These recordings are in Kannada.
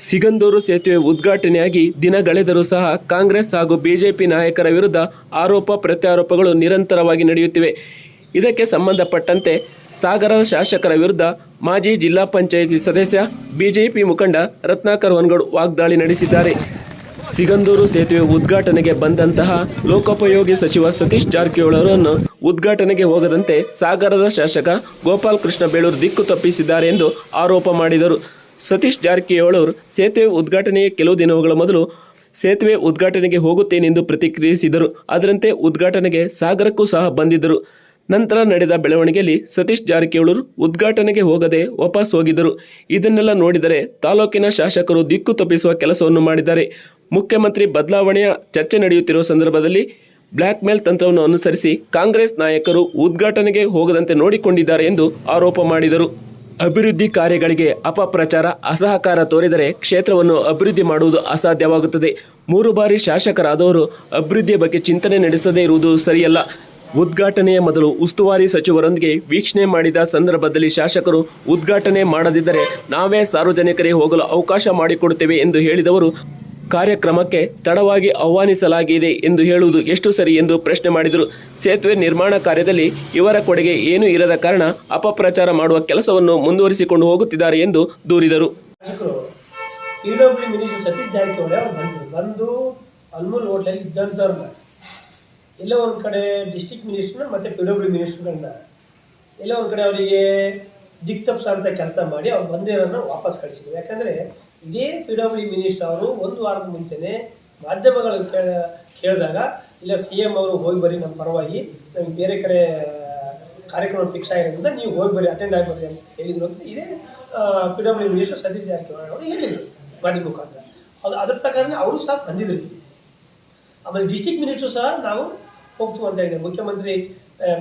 ಸಿಗಂದೂರು ಸೇತುವೆ ಉದ್ಘಾಟನೆಯಾಗಿ ದಿನಗಳೆದರೂ ಸಹ ಕಾಂಗ್ರೆಸ್ ಹಾಗೂ ಬಿಜೆಪಿ ನಾಯಕರ ವಿರುದ್ಧ ಆರೋಪ ಪ್ರತ್ಯಾರೋಪಗಳು ನಿರಂತರವಾಗಿ ನಡೆಯುತ್ತಿವೆ. ಇದಕ್ಕೆ ಸಂಬಂಧಪಟ್ಟಂತೆ ಸಾಗರದ ಶಾಸಕರ ವಿರುದ್ಧ ಮಾಜಿ ಜಿಲ್ಲಾ ಪಂಚಾಯಿತಿ ಸದಸ್ಯ ಬಿಜೆಪಿ ಮುಖಂಡ ರತ್ನಾಕರ್ ಹೊನಗಡು ವಾಗ್ದಾಳಿ ನಡೆಸಿದ್ದಾರೆ. ಸಿಗಂದೂರು ಸೇತುವೆ ಉದ್ಘಾಟನೆಗೆ ಬಂದಂತಹ ಲೋಕೋಪಯೋಗಿ ಸಚಿವ ಸತೀಶ್ ಜಾರಕಿಹೊಳಿ ಅವರನ್ನು ಉದ್ಘಾಟನೆಗೆ ಹೋಗದಂತೆ ಸಾಗರದ ಶಾಸಕ ಗೋಪಾಲ್ ಕೃಷ್ಣ ಬೇಳೂರು ದಿಕ್ಕು ತಪ್ಪಿಸಿದ್ದಾರೆ ಎಂದು ಆರೋಪ ಮಾಡಿದರು. ಸತೀಶ್ ಜಾರಕಿಹೊಳಿ ಅವರು ಸೇತುವೆ ಉದ್ಘಾಟನೆಯ ಕೆಲವು ದಿನಗಳ ಮೊದಲು ಸೇತುವೆ ಉದ್ಘಾಟನೆಗೆ ಹೋಗುತ್ತೇನೆಂದು ಪ್ರತಿಕ್ರಿಯಿಸಿದರು. ಅದರಂತೆ ಉದ್ಘಾಟನೆಗೆ ಸಾಗರಕ್ಕೂ ಸಹ ಬಂದಿದ್ದರು. ನಂತರ ನಡೆದ ಬೆಳವಣಿಗೆಯಲ್ಲಿ ಸತೀಶ್ ಜಾರಕಿಹೊಳಿ ಉದ್ಘಾಟನೆಗೆ ಹೋಗದೆ ವಾಪಸ್ ಹೋಗಿದ್ದರು. ಇದನ್ನೆಲ್ಲ ನೋಡಿದರೆ ತಾಲೂಕಿನ ಶಾಸಕರು ದಿಕ್ಕು ತಪ್ಪಿಸುವ ಕೆಲಸವನ್ನು ಮಾಡಿದ್ದಾರೆ. ಮುಖ್ಯಮಂತ್ರಿ ಬದಲಾವಣೆಯ ಚರ್ಚೆ ನಡೆಯುತ್ತಿರುವ ಸಂದರ್ಭದಲ್ಲಿ ಬ್ಲ್ಯಾಕ್ ಮೇಲ್ ತಂತ್ರವನ್ನು ಅನುಸರಿಸಿ ಕಾಂಗ್ರೆಸ್ ನಾಯಕರು ಉದ್ಘಾಟನೆಗೆ ಹೋಗದಂತೆ ನೋಡಿಕೊಂಡಿದ್ದಾರೆ ಎಂದು ಆರೋಪ ಮಾಡಿದರು. ಅಭಿವೃದ್ಧಿ ಕಾರ್ಯಗಳಿಗೆ ಅಪಪ್ರಚಾರ, ಅಸಹಕಾರ ತೋರಿದರೆ ಕ್ಷೇತ್ರವನ್ನು ಅಭಿವೃದ್ಧಿ ಮಾಡುವುದು ಅಸಾಧ್ಯವಾಗುತ್ತದೆ. 3 ಬಾರಿ ಶಾಸಕರಾದವರು ಅಭಿವೃದ್ಧಿಯ ಬಗ್ಗೆ ಚಿಂತನೆ ನಡೆಸದೇ ಇರುವುದು ಸರಿಯಲ್ಲ. ಉದ್ಘಾಟನೆಯ ಮೊದಲು ಉಸ್ತುವಾರಿ ಸಚಿವರೊಂದಿಗೆ ವೀಕ್ಷಣೆ ಮಾಡಿದ ಸಂದರ್ಭದಲ್ಲಿ ಶಾಸಕರು ಉದ್ಘಾಟನೆ ಮಾಡದಿದ್ದರೆ ನಾವೇ ಸಾರ್ವಜನಿಕರಿಗೆ ಹೋಗಲು ಅವಕಾಶ ಮಾಡಿಕೊಡುತ್ತೇವೆ ಎಂದು ಹೇಳಿದವರು ಕಾರ್ಯಕ್ರಮಕ್ಕೆ ತಡವಾಗಿ ಆಹ್ವಾನಿಸಲಾಗಿದೆ ಎಂದು ಹೇಳುವುದು ಎಷ್ಟು ಸರಿ ಎಂದು ಪ್ರಶ್ನೆ ಮಾಡಿದರು. ಸೇತುವೆ ನಿರ್ಮಾಣ ಕಾರ್ಯದಲ್ಲಿ ಇವರ ಕೊಡುಗೆ ಏನೂ ಇರದ ಕಾರಣ ಅಪಪ್ರಚಾರ ಮಾಡುವ ಕೆಲಸವನ್ನು ಮುಂದುವರಿಸಿಕೊಂಡು ಹೋಗುತ್ತಿದ್ದಾರೆ ಎಂದು ದೂರಿದರು. ಸತೀಶ್ ಜಾರಕಿಹೊಳಿ ಅವರು ಬಂದು ಅಲ್ಮೂಲ್ ಹೋಟ್ಲಲ್ಲಿ ಇದ್ದಂಥವ್ರನ್ನ ಎಲ್ಲ ಒಂದು ಕಡೆ ಡಿಸ್ಟ್ರಿಕ್ಟ್ ಮಿನಿಸ್ಟರ್ನ ಮತ್ತು PWD ಮಿನಿಸ್ಟರ್ಗಳನ್ನ ಎಲ್ಲ ಒಂದು ಕಡೆ ಅವರಿಗೆ ದಿಕ್ ತಪ್ಪಿಸೋಂಥ ಕೆಲಸ ಮಾಡಿ ಅವ್ರು ಬಂದಿರೋನ್ನ ವಾಪಸ್ ಕಳಿಸಿದ್ರು. ಯಾಕಂದರೆ ಇದೇ PWD ಮಿನಿಸ್ಟರ್ ಅವರು 1 ವಾರದ ಮುಂಚೆನೇ ಮಾಧ್ಯಮಗಳು ಕೇಳಿದಾಗ ಇಲ್ಲ CM ಅವರು ಹೋಗಿ ಬರ್ರಿ ನಮ್ಮ ಪರವಾಗಿ, ನಮಗೆ ಬೇರೆ ಕಡೆ ಕಾರ್ಯಕ್ರಮ ಫಿಕ್ಸ್ ಆಗಿರೋದ್ರಿಂದ ನೀವು ಹೋಗಿ ಬರ್ರಿ, ಅಟೆಂಡ್ ಆಗಿ ಬರ್ರಿ ಅಂತ ಹೇಳಿದರು ಅಂತ ಇದೇ PWD ಮಿನಿಸ್ಟರ್ ಸತೀಶ್ ಜಾರಕಿಹೊಳಿ ಅವರು ಹೇಳಿದರು ಮಾಧ್ಯಮ ಮುಖಾಂತರ. ಅದ್ರ ಪ್ರಕಾರ ಅವರು ಸಹ ಬಂದಿದ್ರು. ಆಮೇಲೆ ಡಿಸ್ಟ್ರಿಕ್ಟ್ ಮಿನಿಸ್ಟ್ರು ಸಹ ನಾವು ಹೋಗ್ತೀವಿ ಅಂತ ಹೇಳಿದ್ರು. ಮುಖ್ಯಮಂತ್ರಿ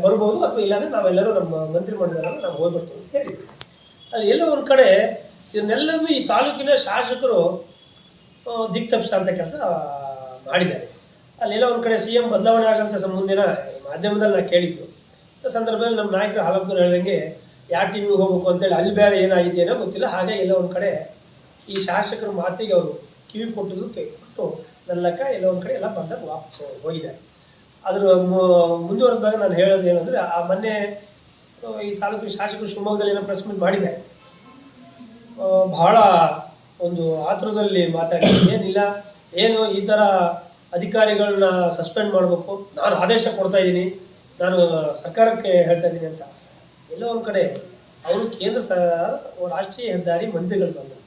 ಬರ್ಬೋದು ಅಥವಾ ಇಲ್ಲಾಂದರೆ ನಾವೆಲ್ಲರೂ ನಮ್ಮ ಮಂತ್ರಿಮಂಡಲದವರು ನಾವು ಹೋಗಿ ಬರ್ತೀವಿ ಅಂತ ಹೇಳಿದ್ರು. ಅದು ಎಲ್ಲ ಒಂದು ಕಡೆ ಇದನ್ನೆಲ್ಲವೂ ಈ ತಾಲೂಕಿನ ಶಾಸಕರು ದಿಕ್ ತಪ್ಪಿಸೋಂಥ ಕೆಲಸ ಮಾಡಿದ್ದಾರೆ. ಅಲ್ಲೆಲ್ಲ ಒಂದು ಕಡೆ CM ಬದಲಾವಣೆ ಆಗೋಂಥ ಮುಂದಿನ ಮಾಧ್ಯಮದಲ್ಲಿ ನಾನು ಕೇಳಿದ್ದು ಸಂದರ್ಭದಲ್ಲಿ ನಮ್ಮ ನಾಯಕರು ಹಾಲಪ್ಪನವ್ರು ಹೇಳ್ದಂಗೆ ಯಾವ ಟೀಮಿಗೆ ಹೋಗ್ಬೇಕು ಅಂತೇಳಿ ಅಲ್ಲಿ ಬೇರೆ ಏನಾಗಿದೆಯೋ ಗೊತ್ತಿಲ್ಲ. ಹಾಗೆ ಎಲ್ಲ ಒಂದು ಕಡೆ ಈ ಶಾಸಕರ ಮಾತಿಗೆ ಅವರು ಕಿವಿ ಕೊಟ್ಟು ನಲ್ಲಕ್ಕ ಎಲ್ಲ ಒಂದು ಕಡೆ ಎಲ್ಲ ಬಂದಾಗ ವಾಪಸ್ ಹೋಗಿದ್ದಾರೆ. ಅದ್ರ ಮುಂದುವರೆದಾಗ ನಾನು ಹೇಳೋದು ಏನಂದರೆ, ಆ ಮೊನ್ನೆ ಈ ತಾಲೂಕಿನ ಶಾಸಕರು ಶಿವಮೊಗ್ಗದಲ್ಲಿ ಏನೋ ಪ್ರೆಸ್ ಮೀಟ್ ಮಾಡಿದ್ದಾರೆ. ಬಹಳ ಒಂದು ಆತುರದಲ್ಲಿ ಮಾತಾಡಿ ಏನಿಲ್ಲ, ಏನು ಈ ಥರ ಅಧಿಕಾರಿಗಳನ್ನ ಸಸ್ಪೆಂಡ್ ಮಾಡಬೇಕು, ನಾನು ಆದೇಶ ಕೊಡ್ತಾ ಇದ್ದೀನಿ, ನಾನು ಸರ್ಕಾರಕ್ಕೆ ಹೇಳ್ತಾ ಇದ್ದೀನಿ ಅಂತ. ಎಲ್ಲ ಒಂದು ಕಡೆ ಅವರು ಕೇಂದ್ರ ರಾಷ್ಟ್ರೀಯ ಹೆದ್ದಾರಿ ಮಂತ್ರಿಗಳು ಬಂದರು,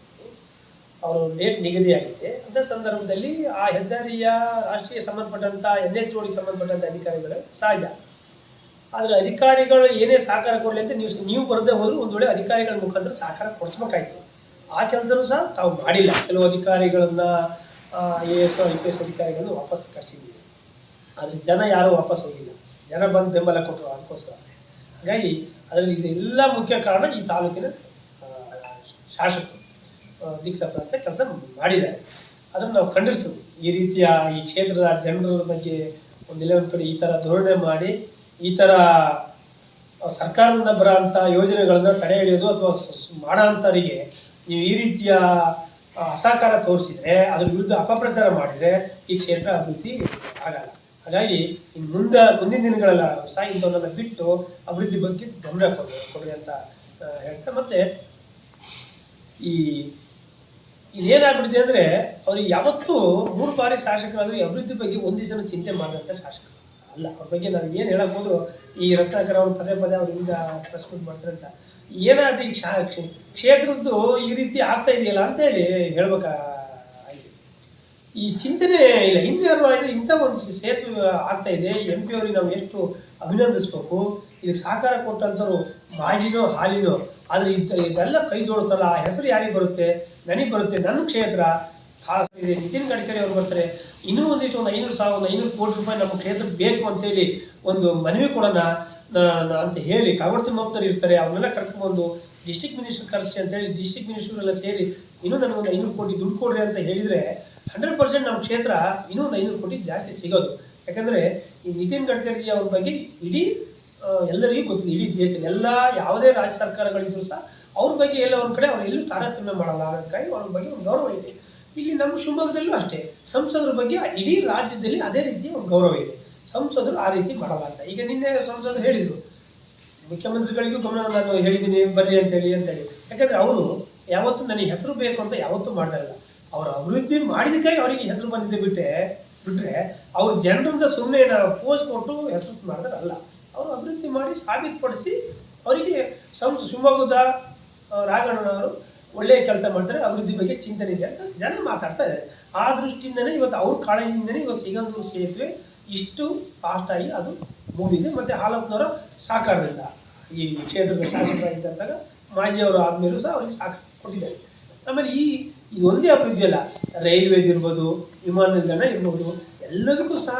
ಅವರು ಡೇಟ್ ನಿಗದಿಯಾಗಿದೆ ಅಂತ ಸಂದರ್ಭದಲ್ಲಿ ಆ ಹೆದ್ದಾರಿಯ ರಾಷ್ಟ್ರೀಯ ಸಂಬಂಧಪಟ್ಟಂಥ NH ರೋಡಿಗೆ ಸಂಬಂಧಪಟ್ಟಂಥ ಅಧಿಕಾರಿಗಳು ಸಹಜ. ಆದರೆ ಅಧಿಕಾರಿಗಳು ಏನೇ ಸಹಕಾರ ಕೊಡಲಿ ಅಂತ ನೀವು ಬರದೇ ಹೋದರೂ ಒಂದು ವೇಳೆ ಅಧಿಕಾರಿಗಳ ಮುಖಾಂತರ ಸಹಕಾರ ಕೊಡಿಸ್ಬೇಕಾಯ್ತು. ಆ ಕೆಲಸನೂ ಸಹ ತಾವು ಮಾಡಿಲ್ಲ. ಕೆಲವು ಅಧಿಕಾರಿಗಳನ್ನ IAS IPS ಅಧಿಕಾರಿಗಳನ್ನು ವಾಪಸ್ ಕರೆಸಿದ್ದೀವಿ. ಆದರೆ ಜನ ಯಾರೂ ವಾಪಸ್ ಹೋಗಿಲ್ಲ. ಜನ ಬಂದು ಬೆಂಬಲ ಕೊಟ್ಟರು ಅದಕ್ಕೋಸ್ಕರ. ಹಾಗಾಗಿ ಅದರಲ್ಲಿ ಇದೆಲ್ಲ ಮುಖ್ಯ ಕಾರಣ ಈ ತಾಲೂಕಿನ ಶಾಸಕರು ದಿಕ್ಸಪ್ಪ ಕೆಲಸ ಮಾಡಿದ್ದಾರೆ. ಅದನ್ನು ನಾವು ಖಂಡಿಸ್ತೀವಿ. ಈ ರೀತಿಯ ಈ ಕ್ಷೇತ್ರದ ಜನರ ಬಗ್ಗೆ ಒಂದೆಲ್ಲ ಒಂದು ಕಡೆ ಈ ಥರ ಧೋರಣೆ ಮಾಡಿ ಈ ಥರ ಸರ್ಕಾರದಿಂದ ಬರೋಂಥ ಯೋಜನೆಗಳನ್ನು ತಡೆ ಹಿಡಿಯೋದು ಅಥವಾ ಮಾಡೋಂಥವರಿಗೆ ನೀವು ಈ ರೀತಿಯ ಅಸಹಕಾರ ತೋರಿಸಿದರೆ, ಅದ್ರ ವಿರುದ್ಧ ಅಪಪ್ರಚಾರ ಮಾಡಿದರೆ ಈ ಕ್ಷೇತ್ರ ಅಭಿವೃದ್ಧಿ ಆಗಲ್ಲ. ಹಾಗಾಗಿ ಮುಂದಿನ ದಿನಗಳೆಲ್ಲ ಸಹ ಇಂಥವನ್ನೆಲ್ಲ ಬಿಟ್ಟು ಅಭಿವೃದ್ಧಿ ಬಗ್ಗೆ ಗಮನ ಕೊಡ್ರಿ ಅಂತ ಹೇಳ್ತಾರೆ. ಮತ್ತು ಇದೇನಾಗ್ಬಿಟ್ಟಿದೆ ಅಂದರೆ, ಅವ್ರಿಗೆ ಯಾವತ್ತೂ 3 ಬಾರಿ ಶಾಸಕರಾದರೂ ಈ ಅಭಿವೃದ್ಧಿ ಬಗ್ಗೆ ಒಂದು ದಿವಸ ಚಿಂತೆ ಮಾಡಿದಂಥ ಶಾಸಕರು ಅಲ್ಲ. ಅವ್ರ ಬಗ್ಗೆ ನಾನು ಏನು ಹೇಳಬಹುದು, ಈ ರತ್ನಾಕರ್ ಅವರು ಪದೇ ಅವರಿಂದ ಪ್ರೆಸ್ ಮೀಟ್ ಮಾಡ್ತಾರೆ ಅಂತ ಏನಾದರೂ ಈ ಕ್ಷೇತ್ರದ್ದು ಈ ರೀತಿ ಆಗ್ತಾ ಇದೆಯಲ್ಲ ಅಂತೇಳಿ ಹೇಳ್ಬೇಕಾಗಿದೆ. ಈ ಚಿಂತನೆ ಇಲ್ಲ. ಹಿಂದಿನವರು ಆದರೆ ಇಂಥ ಒಂದು ಸೇತುವೆ ಆಗ್ತಾ ಇದೆ, MP ಅವ್ರಿಗೆ ನಾವು ಎಷ್ಟು ಅಭಿನಂದಿಸ್ಬೇಕು. ಇದಕ್ಕೆ ಸಹಕಾರ ಕೊಟ್ಟಂಥವ್ರು ಮಾಜಿನೋ ಹಾಲಿನೋ. ಆದರೆ ಇದೆಲ್ಲ ಕೈ ಜೋಡುತ್ತಲ್ಲ, ಆ ಹೆಸರು ಯಾರಿಗೆ ಬರುತ್ತೆ? ನನಗೆ ಬರುತ್ತೆ. ನನ್ನ ಕ್ಷೇತ್ರ ನಿತಿನ್ ಗಡ್ಕರಿ ಅವರು ಬರ್ತಾರೆ, ಇನ್ನೂ ಒಂದಿಷ್ಟು ಒಂದು 500 ಕೋಟಿ ರೂಪಾಯಿ ನಮ್ಮ ಕ್ಷೇತ್ರಕ್ಕೆ ಬೇಕು ಅಂತೇಳಿ ಒಂದು ಮನವಿ ಕೊಡೋಣ ಅಂತ ಹೇಳಿ ಕಾಗೋಡು ತಿಮ್ಮಪ್ಪನವ್ರು ಇರ್ತಾರೆ, ಅವನ್ನೆಲ್ಲ ಕರ್ಕೊಂಡ್ಬಂದು ಡಿಸ್ಟ್ರಿಕ್ಟ್ ಮಿನಿಸ್ಟರ್ ಕರೆಸಿ ಅಂತೇಳಿ ಡಿಸ್ಟ್ರಿಕ್ಟ್ ಮಿನಿಸ್ಟರ್ಗಳೆಲ್ಲ ಸೇರಿ ಇನ್ನೂ ನನಗೊಂದು 500 ಕೋಟಿ ದುಡ್ಡು ಕೊಡ್ರಿ ಅಂತ ಹೇಳಿದರೆ 100% ನಮ್ಮ ಕ್ಷೇತ್ರ ಇನ್ನೂ ಒಂದು 500 ಕೋಟಿ ಜಾಸ್ತಿ ಸಿಗೋದು. ಯಾಕಂದರೆ ಈ ನಿತಿನ್ ಗಡ್ಕರಿಜಿ ಅವ್ರ ಬಗ್ಗೆ ಇಡೀ ಎಲ್ಲರಿಗೂ ಗೊತ್ತಿದೆ. ಇಡೀ ದೇಶದಲ್ಲಿ ಯಾವುದೇ ರಾಜ್ಯ ಸರ್ಕಾರಗಳಿದ್ರೂ ಸಹ ಅವ್ರ ಬಗ್ಗೆ ಎಲ್ಲ ಒಂದು ಕಡೆ ಅವ್ರು ಎಲ್ಲೂ ತಾರತಮ್ಯ ಮಾಡಲ್ಲ ಅನ್ನೋದಕ್ಕಾಗಿ ಅವ್ರ ಬಗ್ಗೆ ಒಂದು ಗೌರವ ಇದೆ. ಇಲ್ಲಿ ನಮ್ಮ ಶಿವಮೊಗ್ಗದಲ್ಲೂ ಅಷ್ಟೇ ಸಂಸದರ ಬಗ್ಗೆ ಇಡೀ ರಾಜ್ಯದಲ್ಲಿ ಅದೇ ರೀತಿಯ ಒಂದು ಗೌರವ ಇದೆ. ಸಂಸದರು ಆ ರೀತಿ ಮಾಡಲ್ಲ ಅಂತ. ಈಗ ನಿನ್ನೆ ಸಂಸದರು ಹೇಳಿದರು, ಮುಖ್ಯಮಂತ್ರಿಗಳಿಗೂ ಗಮನ ನಾನು ಹೇಳಿದ್ದೀನಿ ಬರ್ರಿ ಅಂತೇಳಿ. ಯಾಕಂದರೆ ಅವರು ಯಾವತ್ತೂ ನನಗೆ ಹೆಸರು ಬೇಕು ಅಂತ ಯಾವತ್ತೂ ಮಾಡ್ತಾ ಇಲ್ಲ. ಅವರು ಅಭಿವೃದ್ಧಿ ಮಾಡಿದಕ್ಕಾಗಿ ಅವರಿಗೆ ಹೆಸರು ಬಂದಿದೆ ಬಿಟ್ಟರೆ ಅವ್ರ ಜನರಿಂದ ಸುಮ್ಮನೆ ಪೋಸ್ಟ್ ಕೊಟ್ಟು ಹೆಸರು ಮಾಡಿದಾರಲ್ಲ. ಅವರು ಅಭಿವೃದ್ಧಿ ಮಾಡಿ ಸಾಬೀತುಪಡಿಸಿ ಅವರಿಗೆ ಶಿವಮೊಗ್ಗದ ರಾಘಣ್ಣನವರು ಒಳ್ಳೆಯ ಕೆಲಸ ಮಾಡ್ತಾರೆ, ಅಭಿವೃದ್ಧಿ ಬಗ್ಗೆ ಚಿಂತನೆ ಇದೆ ಅಂತ ಜನ ಮಾತಾಡ್ತಾ ಇದ್ದಾರೆ. ಆ ದೃಷ್ಟಿಯಿಂದನೇ ಇವತ್ತು ಅವ್ರ ಕಾಳಜಿಯಿಂದನೇ ಇವತ್ತು ಸಿಗಂದೂರು ಸೇತುವೆ ಇಷ್ಟು ಫಾಸ್ಟಾಗಿ ಅದು ಮುಗಿದಿದೆ. ಮತ್ತು ಹಾಲಪ್ಪನವರ ಸಹಕಾರದಿಂದ ಈ ಕ್ಷೇತ್ರದ ಶಾಸಕರಾಗಿದ್ದಾಗ ಮಾಜಿಯವರು ಆದಮೇಲೂ ಸಹ ಅವ್ರಿಗೆ ಸಹಕಾರ ಕೊಟ್ಟಿದ್ದಾರೆ. ಆಮೇಲೆ ಇದು ಒಂದೇ ಅಭಿವೃದ್ಧಿ ಅಲ್ಲ, ರೈಲ್ವೇದಿರ್ಬೋದು, ವಿಮಾನ ನಿಲ್ದಾಣ ಇರ್ಬೋದು, ಎಲ್ಲದಕ್ಕೂ ಸಹ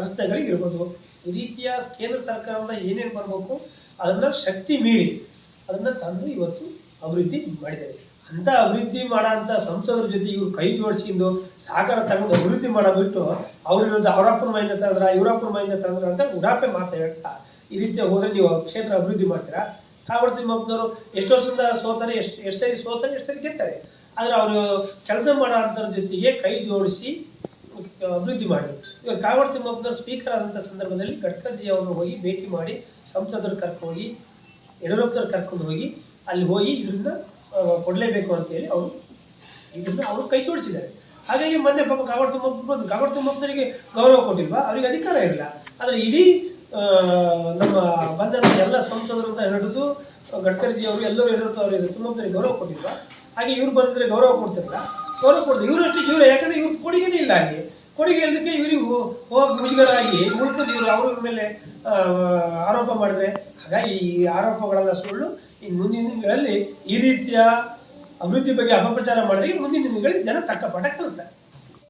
ರಸ್ತೆಗಳಿಗಿರ್ಬೋದು, ಈ ರೀತಿಯ ಕೇಂದ್ರ ಸರ್ಕಾರದಿಂದ ಏನೇನು ಬರಬೇಕು ಅದನ್ನು ಶಕ್ತಿ ಮೀರಿ ಅದನ್ನು ತಂದು ಇವತ್ತು ಅಭಿವೃದ್ಧಿ ಮಾಡಿದ್ದಾರೆ. ಅಂಥ ಅಭಿವೃದ್ಧಿ ಮಾಡೋಂಥ ಸಂಸದರ ಜೊತೆ ಇವರು ಕೈ ಜೋಡಿಸಿದ್ದು ಸಹಕಾರ ತಗೊಂಡು ಅಭಿವೃದ್ಧಿ ಮಾಡೋಬಿಟ್ಟು ಅವ್ರ ವಿರುದ್ಧ ಅವರಪ್ಪನ ಮೈಯಿಂದ ತಂದ್ರ ಇವರಪ್ಪನ ಮೈಯಿಂದ ತಂದ್ರ ಅಂತ ಉಡಾಪೆ ಮಾತಾಡ್ತಾ ಈ ರೀತಿ ಹೋದರೆ ನೀವು ಕ್ಷೇತ್ರ ಅಭಿವೃದ್ಧಿ ಮಾಡ್ತೀರಾ? ಕಾಗೋಡು ತಿಮ್ಮಪ್ಪನವರು ಎಷ್ಟು ವರ್ಷದಿಂದ ಸೋತಾರೆ, ಎಷ್ಟು ಸರಿ ಸೋತಾರೆ, ಎಷ್ಟು ಸರಿ ಗೆಲ್ತಾರೆ. ಆದರೆ ಅವರು ಕೆಲಸ ಮಾಡೋ ಅಂಥವ್ರ ಜೊತೆಗೆ ಕೈ ಜೋಡಿಸಿ ಅಭಿವೃದ್ಧಿ ಮಾಡಿದ್ರು. ಇವಾಗ ಕಾಗೋಡು ತಿಮ್ಮಪ್ಪನವರು ಸ್ಪೀಕರ್ ಆದಂಥ ಸಂದರ್ಭದಲ್ಲಿ ಗಡ್ಕರ್ಜಿ ಅವ್ರನ್ನ ಹೋಗಿ ಭೇಟಿ ಮಾಡಿ ಸಂಸದರು ಕರ್ಕೊಂಡು ಹೋಗಿ ಯಡಿಯೂರಪ್ಪನವ್ರು ಕರ್ಕೊಂಡು ಹೋಗಿ ಅಲ್ಲಿ ಹೋಗಿ ಇದನ್ನ ಕೊಡಲೇಬೇಕು ಅಂತೇಳಿ ಅವರು ಕೈ ಜೋಡಿಸಿದ್ದಾರೆ. ಹಾಗಾಗಿ ಮೊನ್ನೆ ಪಾಪ ಕಾಗೋಡು ತಿಮ್ಮಪ್ಪನವರಿಗೆ ಗೌರವ ಕೊಟ್ಟಿಲ್ವಾ? ಅವರಿಗೆ ಅಧಿಕಾರ ಇರಲಿಲ್ಲ. ಆದರೆ ಇಡೀ ನಮ್ಮ ಬಂದ ಎಲ್ಲ ಸಂಸದರು ಅಂತ ಹಿಡಿದು ಗಡ್ಕರ್ಜಿ ಅವರು ಎಲ್ಲರೂ ಯಡಿಯೂರಪ್ಪನವರಿಗೆ ತಿಮ್ಮಪ್ಪನವರಿಗೆ ಗೌರವ ಕೊಟ್ಟಿಲ್ವಾ? ಹಾಗೆ ಇವ್ರು ಬಂದರೆ ಗೌರವ ಕೊಡ್ತಿರಲ್ಲ, ಗೌರವ ಕೊಡ್ತಾರೆ. ಇವರಷ್ಟು ಇವರು ಯಾಕಂದರೆ ಇವ್ರ ಕೊಡುಗೆನೇ ಇಲ್ಲ. ಅಲ್ಲಿ ಕೊಡುಗೆ ಇಲ್ಲದಕ್ಕೆ ಇವರಿಗೆ ಹೋಗಿ ಮುಜುಗರಾಗಿ ಉಳ್ಕೊಂಡು ಇವರು ಅವ್ರ ಮೇಲೆ ಆರೋಪ ಮಾಡಿದ್ರೆ, ಹಾಗಾಗಿ ಈ ಆರೋಪಗಳೆಲ್ಲ ಸುಳ್ಳು. ಇನ್ನು ಮುಂದಿನ ದಿನಗಳಲ್ಲಿ ಈ ರೀತಿಯ ಅಭಿವೃದ್ಧಿ ಬಗ್ಗೆ ಅಪಪ್ರಚಾರ ಮಾಡಿದ್ರೆ ಮುಂದಿನ ದಿನಗಳಲ್ಲಿ ಜನ ತಕ್ಕ ಪಾಠ ಕಲಿಸ್ತಾರೆ.